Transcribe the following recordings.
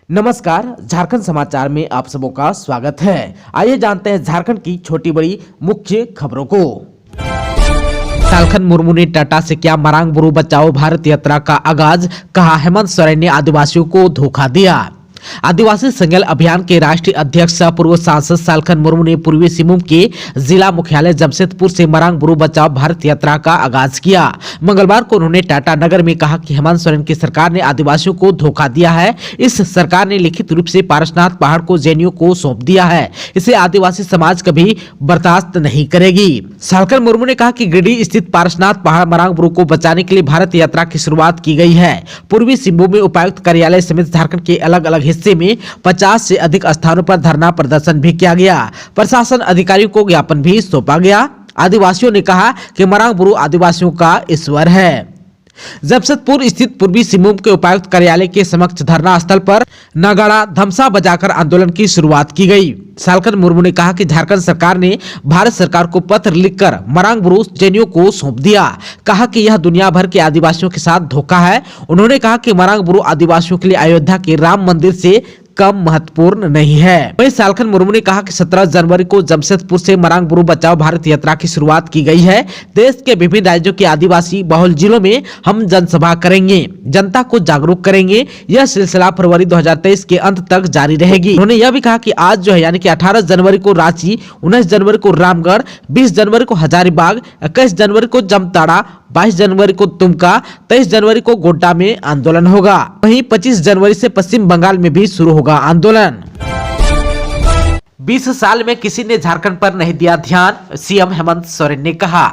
नमस्कार, झारखंड समाचार में आप सबों का स्वागत है। आइए जानते हैं झारखंड की छोटी बड़ी मुख्य खबरों को। सालखन मुर्मू ने टाटा से किया मरांग बुरू बचाओ भारत यात्रा का आगाज, कहा हेमंत सोरेन ने आदिवासियों को धोखा दिया। आदिवासी संगठन अभियान के राष्ट्रीय अध्यक्ष पूर्व सांसद सालखन मुर्मू ने पूर्वी सिंहभूम के जिला मुख्यालय जमशेदपुर से मरांग बुरू बचाओ भारत यात्रा का आगाज किया। मंगलवार को उन्होंने टाटा नगर में कहा कि हेमंत सोरेन की सरकार ने आदिवासियों को धोखा दिया है। इस सरकार ने लिखित रूप से पारसनाथ पहाड़ को जेएनयू को सौंप दिया है। इसे आदिवासी समाज कभी बर्दाश्त नहीं करेगी। सालखन मुर्मू ने कहा कि गिरिडीह स्थित पारसनाथ पहाड़ मरांग बुरू को बचाने के लिए भारत यात्रा की शुरुआत की गई है। पूर्वी सिंहभूम में उपायुक्त कार्यालय समेत झारखंड के अलग अलग हिस्से में 50 से अधिक स्थानों पर धरना प्रदर्शन भी किया गया। प्रशासन अधिकारियों को ज्ञापन भी सौंपा गया। आदिवासियों ने कहा कि मरांग बुरू आदिवासियों का ईश्वर है। जमशेदपुर स्थित पूर्वी सिंहभूम के उपायुक्त कार्यालय के समक्ष धरना स्थल पर नगाड़ा धमसा बजाकर आंदोलन की शुरुआत की गई। सालखन मुर्मू ने कहा कि झारखंड सरकार ने भारत सरकार को पत्र लिखकर मरांग बुरू जेएनयू को सौंप दिया। कहा कि यह दुनिया भर के आदिवासियों के साथ धोखा है। उन्होंने कहा कि मरांग बुरू आदिवासियों के लिए अयोध्या के राम मंदिर से कम महत्वपूर्ण नहीं है। वहीं सालखन मुर्मू ने कहा कि 17 जनवरी को जमशेदपुर से मरांग बुरू बचाओ भारत यात्रा की शुरुआत की गई है। देश के विभिन्न राज्यों के आदिवासी बहुल जिलों में हम जनसभा करेंगे, जनता को जागरूक करेंगे। यह सिलसिला फरवरी 2023 के अंत तक जारी रहेगी। उन्होंने यह भी कहा कि आज जो है यानी कि 18 जनवरी को रांची, 19 जनवरी को रामगढ़, 20 जनवरी को हजारीबाग, 21 जनवरी को जामताड़ा, 22 जनवरी को दुमका, 23 जनवरी को गोड्डा में आंदोलन होगा। वहीं 25 जनवरी से पश्चिम बंगाल में भी शुरू होगा आंदोलन। 20 साल में किसी ने झारखंड पर नहीं दिया ध्यान, सीएम हेमंत सोरेन ने कहा।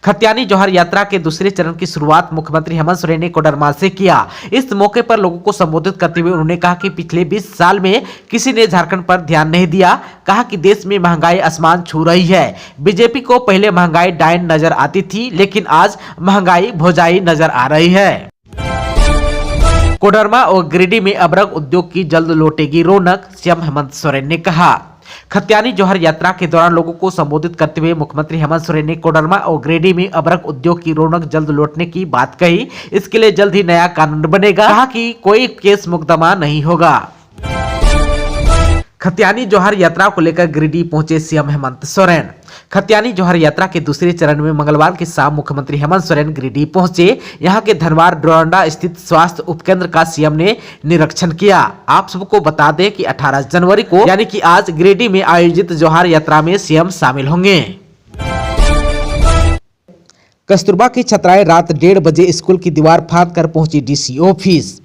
खतियानी जौहर यात्रा के दूसरे चरण की शुरुआत मुख्यमंत्री हेमंत सोरेन ने कोडरमा से किया। इस मौके पर लोगों को संबोधित करते हुए उन्होंने कहा कि पिछले 20 साल में किसी ने झारखंड पर ध्यान नहीं दिया। कहा कि देश में महंगाई आसमान छू रही है। बीजेपी को पहले महंगाई डायन नजर आती थी, लेकिन आज महंगाई भौजाई नजर आ रही है। कोडरमा और गिरिडीह में अबरग उद्योग की जल्द लौटेगी रौनक, सीएम हेमंत सोरेन ने कहा। खतियानी जौहर यात्रा के दौरान लोगों को संबोधित करते हुए मुख्यमंत्री हेमंत सोरेन ने कोडरमा और गिरिडीह में अबरग उद्योग की रौनक जल्द लौटने की बात कही। इसके लिए जल्द ही नया कानून बनेगा। कहा कि कोई केस मुकदमा नहीं होगा। खतियानी जौहर यात्रा को लेकर गिरिडीह पहुंचे सीएम हेमंत सोरेन। खतियानी जौहर यात्रा के दूसरे चरण में मंगलवार की शाम मुख्यमंत्री हेमंत सोरेन गिरिडीह पहुंचे। यहां के धनवार डोरंडा स्थित स्वास्थ्य उपकेंद्र का सीएम ने निरीक्षण किया। आप सबको बता दें कि 18 जनवरी को यानी कि आज गिरिडीह में आयोजित जौहर यात्रा में सीएम शामिल होंगे। कस्तूरबा की छात्राएं रात 1:30 बजे स्कूल की दीवार फांदकर पहुंची डीसी ऑफिस।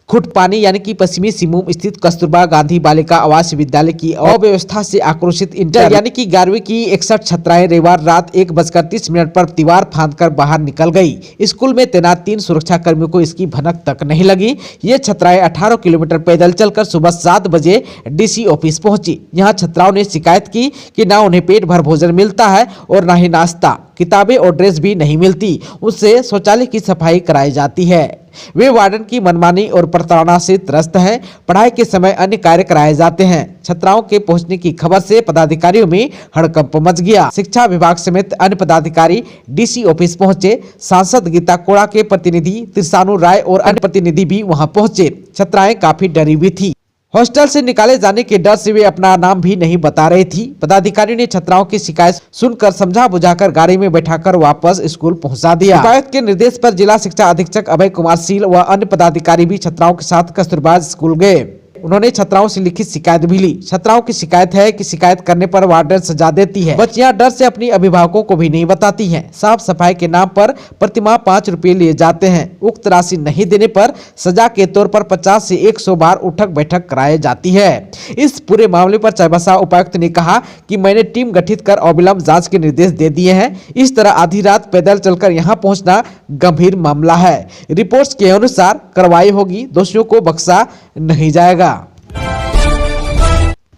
खुटपानी यानी कि पश्चिमी सिंहभूम स्थित कस्तूरबा गांधी बालिका आवासीय विद्यालय की अव्यवस्था से आक्रोशित इंटर यानी कि 11वीं की 61 छात्राएं रविवार रात 1:30 पर दीवार फांदकर बाहर निकल गई। स्कूल में तैनात 3 सुरक्षा कर्मियों को इसकी भनक तक नहीं लगी। ये छात्राएं 18 किलोमीटर पैदल चलकर सुबह 7 बजे डीसी ऑफिस पहुंची। यहाँ छात्राओं ने शिकायत की कि ना उन्हें पेट भर भोजन मिलता है और ना ही नाश्ता, किताबें और ड्रेस भी नहीं मिलती। उससे शौचालय की सफाई कराई जाती है। वे वार्डन की मनमानी और प्रताड़ना से त्रस्त हैं। पढ़ाई के समय अन्य कार्य कराए जाते हैं। छात्राओं के पहुंचने की खबर से पदाधिकारियों में हड़कंप मच गया। शिक्षा विभाग समेत अन्य पदाधिकारी डीसी ऑफिस पहुंचे। सांसद गीता कोड़ा के प्रतिनिधि त्रिशानु राय और अन्य प्रतिनिधि भी वहां पहुंचे। छात्राएं काफी डरी हुई थी। हॉस्टल से निकाले जाने के डर से वे अपना नाम भी नहीं बता रही थी। पदाधिकारी ने छात्राओं की शिकायत सुनकर समझा बुझाकर गाड़ी में बैठाकर वापस स्कूल पहुंचा दिया। उपायुक्त के निर्देश पर जिला शिक्षा अधीक्षक अभय कुमार सील व अन्य पदाधिकारी भी छात्राओं के साथ कस्तूरबा स्कूल गए। उन्होंने छात्राओं से लिखित शिकायत भी ली। छात्राओं की शिकायत है कि शिकायत करने पर वार्डन सजा देती है। बच्चियां डर से अपनी अभिभावकों को भी नहीं बताती हैं। साफ सफाई के नाम पर प्रतिमाह 5 रुपए लिए जाते हैं। उक्त राशि नहीं देने पर सजा के तौर पर 50 से 100 बार उठक बैठक कराई जाती है। इस पूरे मामले पर चाईबासा उपायुक्त ने कहा कि मैंने टीम गठित कर अविलंब जाँच के निर्देश दे दिए हैं। इस तरह आधी रात पैदल चलकर यहाँ पहुँचना गंभीर मामला है। रिपोर्ट्स के अनुसार कार्रवाई होगी, दोषियों को बख्शा नहीं जाएगा।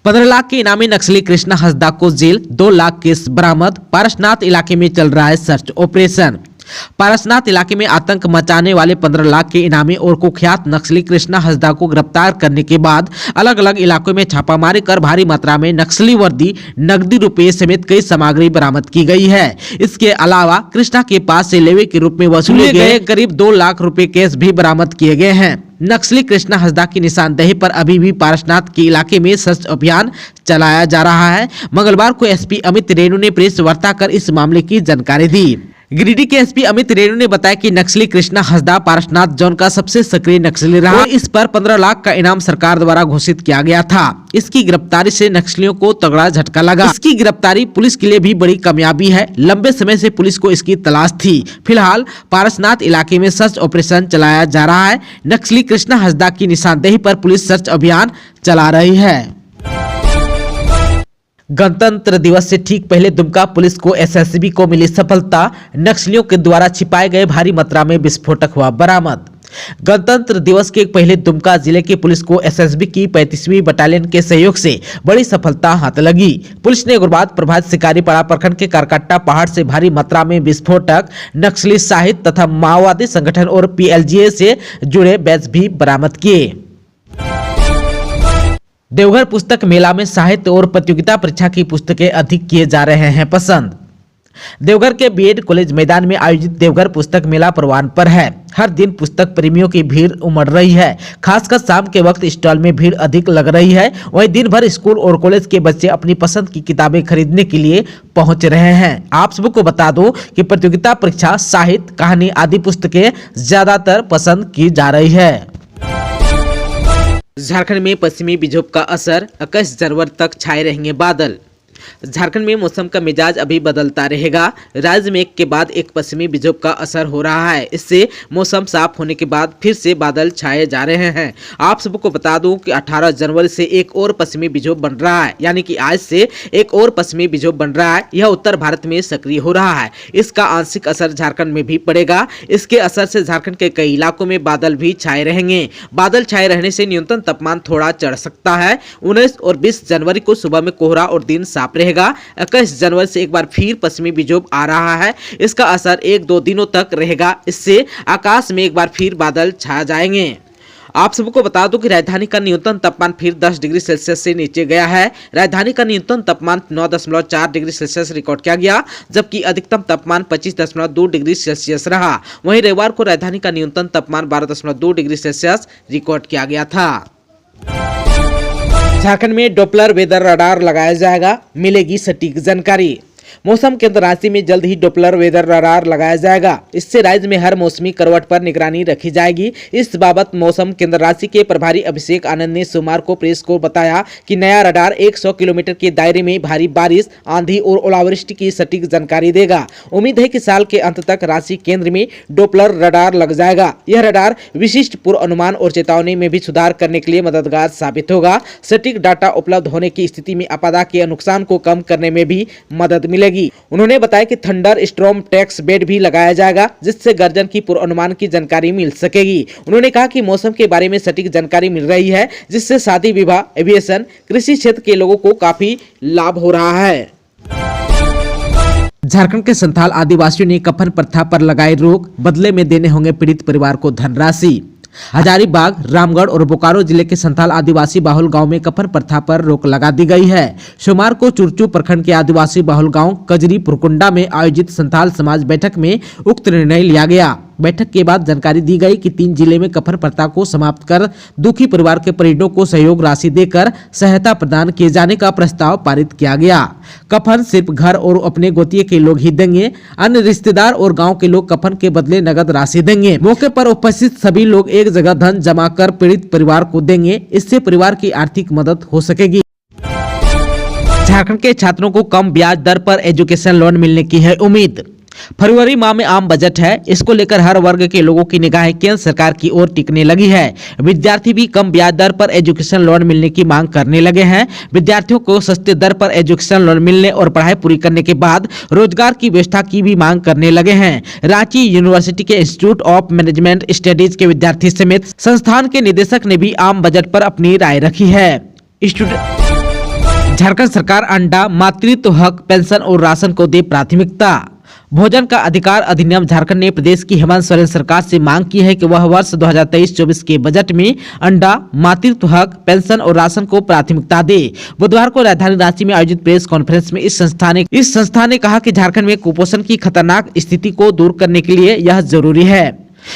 15 लाख के इनामी नक्सली कृष्णा हंसदा को जेल, 2 लाख केस बरामद। पारसनाथ इलाके में चल रहा है सर्च ऑपरेशन। पारसनाथ इलाके में आतंक मचाने वाले 15 लाख के इनामी और कुख्यात नक्सली कृष्णा हंसदा को गिरफ्तार करने के बाद अलग अलग इलाकों में छापामारी कर भारी मात्रा में नक्सली वर्दी, नकदी रुपये समेत कई सामग्री बरामद की गई है। इसके अलावा कृष्णा के पास से लेवे के रूप में वसूले गए करीब 2 लाख रुपए कैश भी बरामद किए गए हैं। नक्सली कृष्णा हंसदा की निशानदेही पर अभी भी पारसनाथ के इलाके में सर्च अभियान चलाया जा रहा है। मंगलवार को एसपी अमित रेणु ने प्रेस वार्ता कर इस मामले की जानकारी दी। गिरिडीह के एसपी अमित रेणु ने बताया कि नक्सली कृष्णा हंसदा पारसनाथ जोन का सबसे सक्रिय नक्सली रहा और इस पर 15 लाख का इनाम सरकार द्वारा घोषित किया गया था। इसकी गिरफ्तारी से नक्सलियों को तगड़ा झटका लगा। इसकी गिरफ्तारी पुलिस के लिए भी बड़ी कामयाबी है। लंबे समय से पुलिस को इसकी तलाश थी। फिलहाल पारसनाथ इलाके में सर्च ऑपरेशन चलाया जा रहा है। नक्सली कृष्णा हंसदा की निशानदेही पर पुलिस सर्च अभियान चला रही है। गणतंत्र दिवस से ठीक पहले दुमका पुलिस को एसएसबी को मिली सफलता। नक्सलियों के द्वारा छिपाए गए भारी मात्रा में विस्फोटक हुआ बरामद। गणतंत्र दिवस के पहले दुमका जिले की पुलिस को एसएसबी की 35वीं बटालियन के सहयोग से बड़ी सफलता हाथ लगी। पुलिस ने उग्रवाद प्रभावित शिकारीपाड़ा प्रखंड के करकट्टा पहाड़ से भारी मात्रा में विस्फोटक, नक्सली साहित्य तथा माओवादी संगठन और पीएलजीए से जुड़े बैच भी बरामद किए। देवघर पुस्तक मेला में साहित्य और प्रतियोगिता परीक्षा की पुस्तकें अधिक किए जा रहे हैं पसंद। देवघर के बीएड कॉलेज मैदान में आयोजित देवघर पुस्तक मेला परवान पर है। हर दिन पुस्तक प्रेमियों की भीड़ उमड़ रही है। खासकर शाम के वक्त स्टॉल में भीड़ अधिक लग रही है। वहीं दिन भर स्कूल और कॉलेज के बच्चे अपनी पसंद की किताबें खरीदने के लिए पहुंच रहे हैं। आप सबको बता दूं कि प्रतियोगिता परीक्षा, साहित्य, कहानी आदि पुस्तकें ज्यादातर पसंद की जा रही है। झारखंड में पश्चिमी विक्षोभ का असर, 21 जनवरी तक छाए रहेंगे बादल। झारखंड में मौसम का मिजाज अभी बदलता रहेगा। राज्य में एक के बाद एक पश्चिमी विक्षोभ का असर हो रहा है। इससे मौसम साफ होने के बाद फिर से बादल छाए जा रहे हैं। आप सबको बता दूं कि 18 जनवरी से एक और पश्चिमी विक्षोभ बन रहा है, यानी कि आज से एक और पश्चिमी विक्षोभ बन रहा है। यह उत्तर भारत में सक्रिय हो रहा है। इसका आंशिक असर झारखंड में भी पड़ेगा। इसके असर से झारखंड के कई इलाकों में बादल भी छाए रहेंगे। बादल छाए रहने से न्यूनतम तापमान थोड़ा चढ़ सकता है। 19 और 20 जनवरी को सुबह में कोहरा और दिन साफ रहेगा। 21 जनवरी से एक बार फिर पश्चिमी विक्षोभ आ रहा है। इसका असर 1-2 दिनों तक रहेगा। इससे आकाश में एक बार फिर बादल छा जाएंगे। आप सबको बता दूं कि राजधानी का न्यूनतम तापमान फिर 10 डिग्री सेल्सियस से नीचे गया है। राजधानी का न्यूनतम तापमान 9.4 डिग्री सेल्सियस रिकॉर्ड किया गया, जबकि अधिकतम तापमान 25.2 डिग्री सेल्सियस रहा। वहीं रविवार को राजधानी का न्यूनतम तापमान 12.2 डिग्री सेल्सियस रिकॉर्ड किया गया था। झारखंड में डॉपलर वेदर रडार लगाया जाएगा, मिलेगी सटीक जानकारी। मौसम केंद्र रांची में जल्द ही डॉपलर वेदर रडार लगाया जाएगा। इससे राज्य में हर मौसमी करवट पर निगरानी रखी जाएगी। इस बाबत मौसम केंद्र रांची के प्रभारी अभिषेक आनंद ने सोमवार को प्रेस को बताया कि नया रडार 100 किलोमीटर के दायरे में भारी बारिश, आंधी और ओलावृष्टि की सटीक जानकारी देगा। उम्मीद है कि साल के अंत तक रांची केंद्र में डॉपलर रडार लग जाएगा। यह रडार विशिष्ट पूर्व अनुमान और चेतावनी में भी सुधार करने के लिए मददगार साबित होगा। सटीक डाटा उपलब्ध होने की स्थिति में आपदा के नुकसान को कम करने में भी मदद मिलेगी। उन्होंने बताया कि थंडर स्टॉर्म टैक्स बेड भी लगाया जाएगा, जिससे गर्जन की पूर्वानुमान की जानकारी मिल सकेगी। उन्होंने कहा कि मौसम के बारे में सटीक जानकारी मिल रही है, जिससे शादी विवाह, एविएशन, कृषि क्षेत्र के लोगों को काफी लाभ हो रहा है। झारखंड के संथाल आदिवासियों ने कफन प्रथा पर लगाई रोक, बदले में देने होंगे पीड़ित परिवार को धनराशि। हजारीबाग, रामगढ़ और बोकारो जिले के संथाल आदिवासी बाहुल गांव में कफन प्रथा पर रोक लगा दी गई है। सोमवार को चुरचू प्रखंड के आदिवासी बाहुल गांव कजरी पुरकुंडा में आयोजित संथाल समाज बैठक में उक्त निर्णय लिया गया। बैठक के बाद जानकारी दी गई कि 3 जिले में कफन प्रथा को समाप्त कर दुखी परिवार के परिजनों को सहयोग राशि देकर सहायता प्रदान किए जाने का प्रस्ताव पारित किया गया। कफन सिर्फ घर और अपने गोतिये के लोग ही देंगे, अन्य रिश्तेदार और गांव के लोग कफन के बदले नगद राशि देंगे। मौके पर उपस्थित सभी लोग एक जगह धन जमा कर पीड़ित परिवार को देंगे। इससे परिवार की आर्थिक मदद हो सकेगी। झारखंड के छात्रों को कम ब्याज दर पर एजुकेशन लोन मिलने की है उम्मीद। फरवरी माह में आम बजट है। इसको लेकर हर वर्ग के लोगों की निगाहें केंद्र सरकार की ओर टिकने लगी है। विद्यार्थी भी कम ब्याज दर पर एजुकेशन लोन मिलने की मांग करने लगे हैं। विद्यार्थियों को सस्ते दर पर एजुकेशन लोन मिलने और पढ़ाई पूरी करने के बाद रोजगार की व्यवस्था की भी मांग करने लगे हैं। रांची यूनिवर्सिटी के इंस्टीट्यूट ऑफ मैनेजमेंट स्टडीज के विद्यार्थी समेत संस्थान के निदेशक ने भी आम बजट पर अपनी राय रखी है। झारखंड सरकार अंडा, मातृत्व हक, पेंशन और राशन को दे प्राथमिकता। भोजन का अधिकार अधिनियम झारखंड ने प्रदेश की हेमंत सोरेन सरकार से मांग की है कि वह वर्ष 2023-24 के बजट में अंडा, मातृत्व हक, पेंशन और राशन को प्राथमिकता दे। बुधवार को राजधानी रांची में आयोजित प्रेस कॉन्फ्रेंस में इस संस्था ने कहा कि झारखंड में कुपोषण की खतरनाक स्थिति को दूर करने के लिए यह जरूरी है।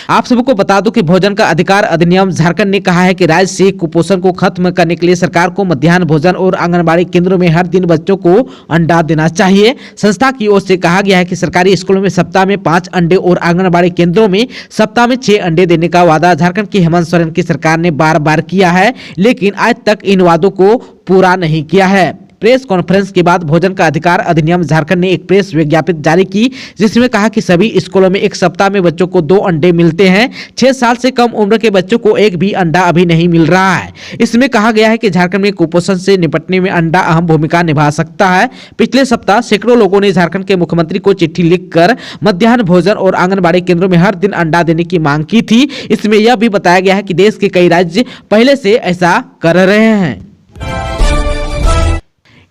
आप सबको बता दूं कि भोजन का अधिकार अधिनियम झारखंड ने कहा है कि राज्य से कुपोषण को खत्म करने के लिए सरकार को मध्याह्न भोजन और आंगनबाड़ी केंद्रों में हर दिन बच्चों को अंडा देना चाहिए। संस्था की ओर से कहा गया है कि सरकारी स्कूलों में सप्ताह में 5 अंडे और आंगनबाड़ी केंद्रों में सप्ताह में 6 अंडे देने का वादा झारखंड की हेमंत सोरेन की सरकार ने बार बार किया है, लेकिन आज तक इन वादों को पूरा नहीं किया है। प्रेस कॉन्फ्रेंस के बाद भोजन का अधिकार अधिनियम झारखंड ने एक प्रेस विज्ञप्ति जारी की, जिसमें कहा कि सभी स्कूलों में एक सप्ताह में बच्चों को 2 अंडे मिलते हैं। 6 साल से कम उम्र के बच्चों को एक भी अंडा अभी नहीं मिल रहा है। इसमें कहा गया है कि झारखंड में कुपोषण से निपटने में अंडा अहम भूमिका निभा सकता है। पिछले सप्ताह सैकड़ों लोगों ने झारखंड के मुख्यमंत्री को चिट्ठी लिखकर मध्याह्न भोजन और आंगनबाड़ी केंद्रों में हर दिन अंडा देने की मांग की थी। इसमें यह भी बताया गया है कि देश के कई राज्य पहले से ऐसा कर रहे हैं।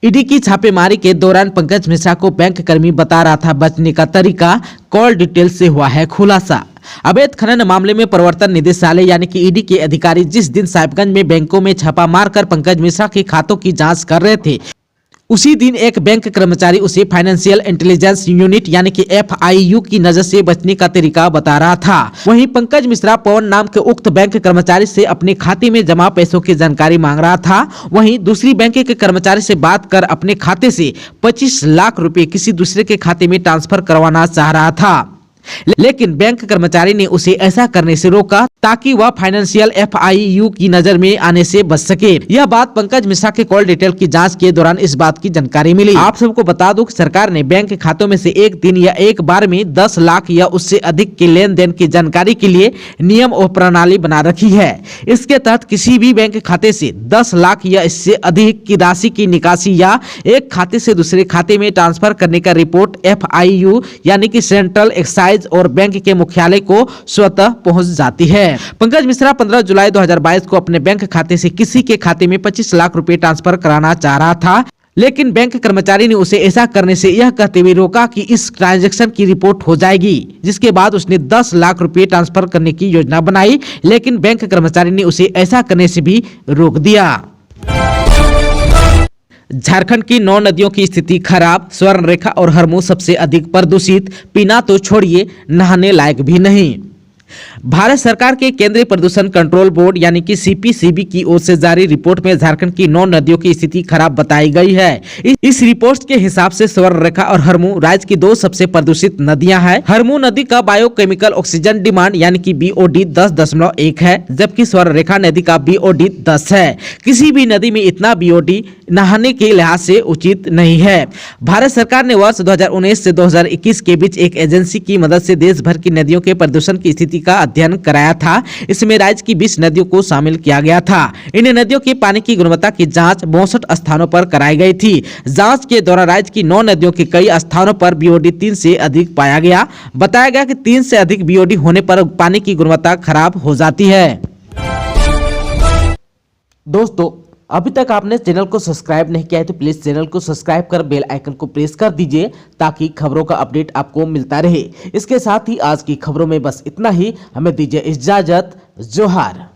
ईडी की छापेमारी के दौरान पंकज मिश्रा को बैंक कर्मी बता रहा था बचने का तरीका, कॉल डिटेल से हुआ है खुलासा। अवैध खनन मामले में प्रवर्तन निदेशालय यानी कि ईडी के अधिकारी जिस दिन साहिबगंज में बैंकों में छापा मारकर पंकज मिश्रा के खातों की जांच कर रहे थे, उसी दिन एक बैंक कर्मचारी उसे फाइनेंशियल इंटेलिजेंस यूनिट यानी कि FIU की नजर से बचने का तरीका बता रहा था। वहीं पंकज मिश्रा पवन नाम के उक्त बैंक कर्मचारी से अपने खाते में जमा पैसों की जानकारी मांग रहा था। वहीं दूसरी बैंक के कर्मचारी से बात कर अपने खाते से 25 लाख रुपए किसी दूसरे के खाते में ट्रांसफर करवाना चाह रहा था, लेकिन बैंक कर्मचारी ने उसे ऐसा करने से रोका ताकि वह फाइनेंशियल FIU की नजर में आने से बच सके। यह बात पंकज मिश्रा के कॉल डिटेल की जांच के दौरान इस बात की जानकारी मिली। आप सबको बता दूं कि सरकार ने बैंक खातों में से एक दिन या एक बार में 10 लाख या उससे अधिक के लेन देन की जानकारी के लिए नियम और प्रणाली बना रखी है। इसके तहत किसी भी बैंक खाते से 10 लाख या इससे अधिक की राशि की निकासी या एक खाते से दूसरे खाते में ट्रांसफर करने का रिपोर्ट FIU यानी कि सेंट्रल एक्साइज और बैंक के मुख्यालय को स्वतः पहुंच जाती है। पंकज मिश्रा 15 जुलाई 2022 को अपने बैंक खाते से किसी के खाते में 25 लाख रुपए ट्रांसफर कराना चाह रहा था, लेकिन बैंक कर्मचारी ने उसे ऐसा करने से यह कहते हुए रोका कि इस ट्रांजैक्शन की रिपोर्ट हो जाएगी, जिसके बाद उसने 10 लाख रुपए ट्रांसफर करने की योजना बनाई, लेकिन बैंक कर्मचारी ने उसे ऐसा करने से भी रोक दिया। झारखंड की 9 नदियों की स्थिति खराब, स्वर्णरेखा और हरमू सबसे अधिक प्रदूषित, पीना तो छोड़िए नहाने लायक भी नहीं। भारत सरकार के केंद्रीय प्रदूषण कंट्रोल बोर्ड यानी कि CPCB की ओर से जारी रिपोर्ट में झारखंड की 9 नदियों की स्थिति खराब बताई गई है। इस रिपोर्ट के हिसाब से स्वर्णरेखा और हरमू राज्य की 2 सबसे प्रदूषित नदियां हैं। हरमू नदी का बायोकेमिकल ऑक्सीजन डिमांड यानी कि BOD 10.1 है, जबकि स्वर्णरेखा नदी का BOD 10 है। किसी भी नदी में इतना BOD नहाने के लिहाज से उचित नहीं है। भारत सरकार ने वर्ष 2019 से 2021 के बीच एक एजेंसी की मदद से देश भर की नदियों के प्रदूषण की स्थिति का अध्ययन कराया था। इसमें राज्य की 20 नदियों को शामिल किया गया था। इन नदियों के पानी की गुणवत्ता की जांच 62 स्थानों पर कराई गई थी। जांच के दौरान राज्य की 9 नदियों के कई स्थानों पर BOD 3 से अधिक पाया गया। बताया गया कि 3 से अधिक BOD होने पर पानी की गुणवत्ता खराब हो जाती है। दोस्तों, अभी तक आपने चैनल को सब्सक्राइब नहीं किया है तो प्लीज चैनल को सब्सक्राइब कर बेल आइकन को प्रेस कर दीजिए ताकि खबरों का अपडेट आपको मिलता रहे। इसके साथ ही आज की खबरों में बस इतना ही। हमें दीजिए इजाजत। जोहार।